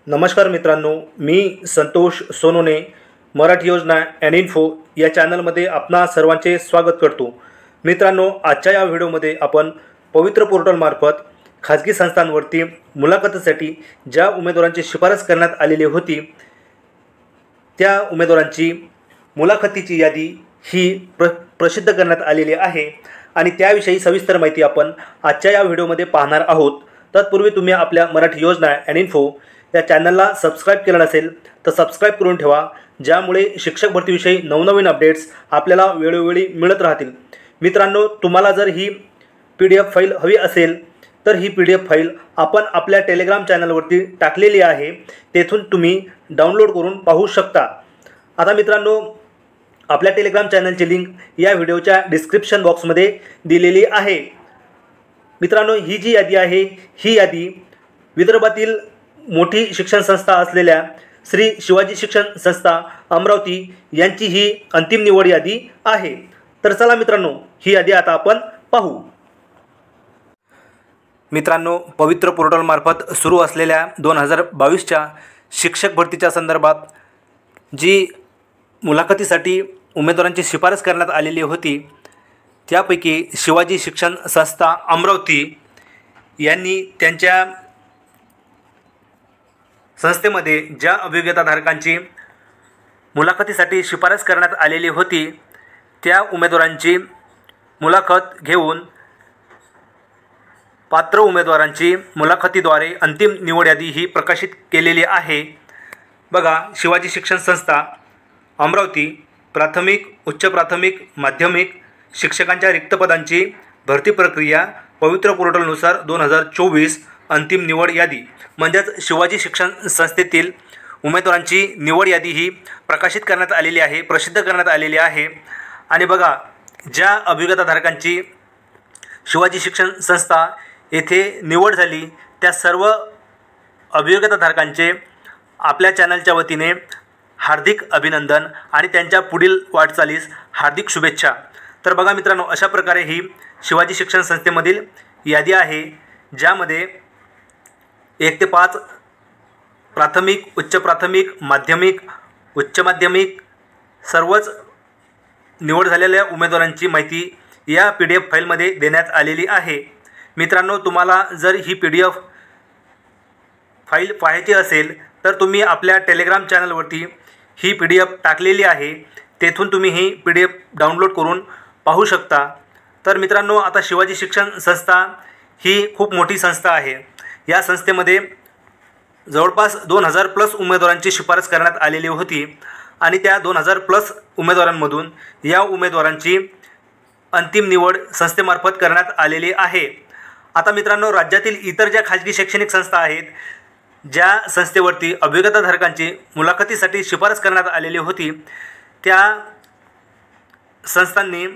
नमस्कार मित्रांनो, मी संतोष सोनोने मराठी योजना अँड इन्फो या चॅनलमध्ये आपणा सर्वांचे स्वागत करतो। मित्रांनो, आजच्या या व्हिडिओमध्ये आपण पवित्र पोर्टलमार्फत खाजगी संस्थांवरती मुलाखतीसाठी ज्या उमेदवारांची शिफारस करण्यात आलेली होती त्या उमेदवारांची मुलाखतीची यादी ही प्रसिद्ध करण्यात आलेली आहे आणि त्याविषयी सविस्तर माहिती आपण आजच्या या व्हिडिओमध्ये पाहणार आहोत। तत्पूर्वी तुम्ही आपल्या मराठी योजना अँड इन्फो या चॅनलला सबस्क्राइब केलं नसेल तर सबस्क्राइब करून ठेवा, ज्यामुळे शिक्षक भरतीविषयी नवनवीन अपडेट्स आपल्याला वेळोवेळी मिळत राहतील। मित्रांनो, तुम्हाला जर ही PDF फाईल हवी असेल तर ही PDF फाईल आपण आपल्या टेलिग्राम चॅनलवरती टाकलेली आहे, तेथून तुम्ही डाउनलोड करून पाहू शकता। आता मित्रांनो, आपल्या टेलिग्राम चॅनलची लिंक या व्हिडिओच्या डिस्क्रिप्शन बॉक्समध्ये दिलेली आहे। मित्रांनो, ही जी यादी आहे ही यादी विदर्भातील मोठी शिक्षण संस्था असलेल्या श्री शिवाजी शिक्षण संस्था अमरावती यांची ही अंतिम निवड यादी आहे। तर चला मित्रांनो, ही यादी आता आपण पाहू। मित्रांनो, पवित्र पोर्टलमार्फत सुरू असलेल्या 2022च्या शिक्षक भरतीच्या संदर्भात जी मुलाखतीसाठी उमेदवारांची शिफारस करण्यात आलेली होती त्यापैकी शिवाजी शिक्षण संस्था अमरावती यांनी त्यांच्या संस्थेमध्ये ज्या अभियोग्यताधारकांची मुलाखतीसाठी शिफारस करण्यात आलेली होती त्या उमेदवारांची मुलाखत घेऊन पात्र उमेदवारांची मुलाखतीद्वारे अंतिम निवड यादी ही प्रकाशित केलेली आहे। बघा, शिवाजी शिक्षण संस्था अमरावती प्राथमिक, उच्च प्राथमिक, माध्यमिक शिक्षकांच्या रिक्त पदांची भरती प्रक्रिया पवित्र पोर्टलनुसार 2024 अंतिम निवड यादी म्हणजेच शिवाजी शिक्षण संस्थेतील उमेदवारांची निवड यादी ही प्रकाशित करण्यात आलेली आहे, प्रसिद्ध करण्यात आलेली आहे। आणि बघा, ज्या अभियोग्यताधारकांची शिवाजी शिक्षण संस्था येथे निवड झाली त्या सर्व अभियोग्यताधारकांचे आपल्या चॅनलच्या वतीने हार्दिक अभिनंदन आणि त्यांच्या पुढील वाटचालीस हार्दिक शुभेच्छा। तर बघा मित्रांनो, अशा प्रकारे ही शिवाजी शिक्षण संस्थेमधील यादी आहे, ज्यामध्ये 1 ते 5 प्राथमिक, उच्च प्राथमिक, माध्यमिक, उच्च माध्यमिक सर्वच निवड झालेल्या उमेदवारांची माहिती या PDF फाईलमध्ये देण्यात आलेली आहे। मित्रांनो, तुम्हाला जर ही PDF फाईल पाहायची असेल तर तुम्ही आपल्या टेलिग्राम चॅनलवरती ही PDF टाकलेली आहे, तेथून तुम्ही ही PDF डाउनलोड करून पाहू शकता। तर मित्रांनो, आता शिवाजी शिक्षण संस्था ही खूप मोठी संस्था आहे। या संस्थेमध्ये जवळपास 2000+ उमेदवारांची शिफारस करण्यात आलेली होती आणि त्या 2000+ उमेदवारांमधून या उमेदवारांची अंतिम निवड संस्थेमार्फत करण्यात आलेली आहे। आता मित्रांनो, राज्यातील इतर ज्या खाजगी शैक्षणिक संस्था आहेत ज्या संस्थेवरती अभियोग्यताधारकांची मुलाखतीसाठी शिफारस करण्यात आलेली होती त्या संस्थांनी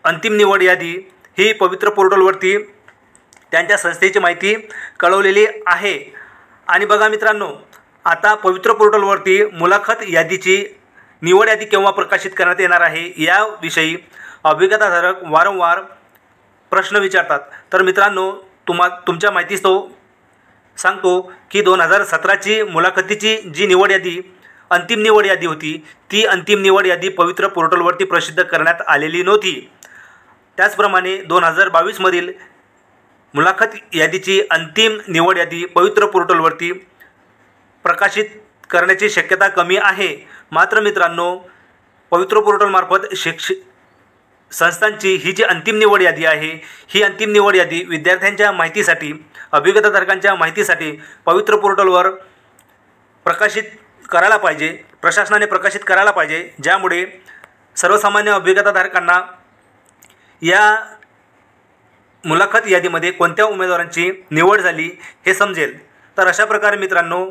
अंतिम निवड यादी ही पवित्र पोर्टलवरती त्यांच्या संस्थेची माहिती कळवलेली आहे। आणि बघा मित्रांनो, आता पवित्र पोर्टलवरती मुलाखत यादीची निवड यादी केव्हा प्रकाशित करण्यात येणार आहे याविषयी अभियोग्यताधारक वारंवार प्रश्न विचारतात। तर मित्रांनो, तुमच्या माहितीस तो सांगतो की 2017ची मुलाखतीची जी निवड यादी अंतिम निवड यादी होती ती अंतिम निवड यादी पवित्र पोर्टलवरती प्रसिद्ध करण्यात आलेली नव्हती। त्याचप्रमाणे 2022 मधील मुलाखत यादीची अंतिम निवड यादी पवित्र पोर्टलवरती प्रकाशित करण्याची शक्यता कमी आहे। मात्र मित्रांनो, पवित्र पोर्टलमार्फत संस्थांची ही जी अंतिम निवड यादी आहे ही अंतिम निवड यादी विद्यार्थ्यांच्या माहितीसाठी, अभियोग्यताधारकांच्या माहितीसाठी पवित्र पोर्टलवर प्रकाशित करायला पाहिजे, प्रशासनाने प्रकाशित करायला पाहिजे, ज्यामुळे सर्वसामान्य अभियोग्यताधारकांना या मुलाखत यादीमध्ये कोणत्या उमेदवारांची निवड झाली हे समजेल। तर अशा प्रकारे मित्रांनो,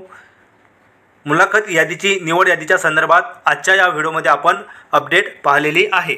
मुलाखत यादीची निवड यादीच्या संदर्भात आजच्या या व्हिडिओमध्ये आपण अपडेट पाहिलेली आहे।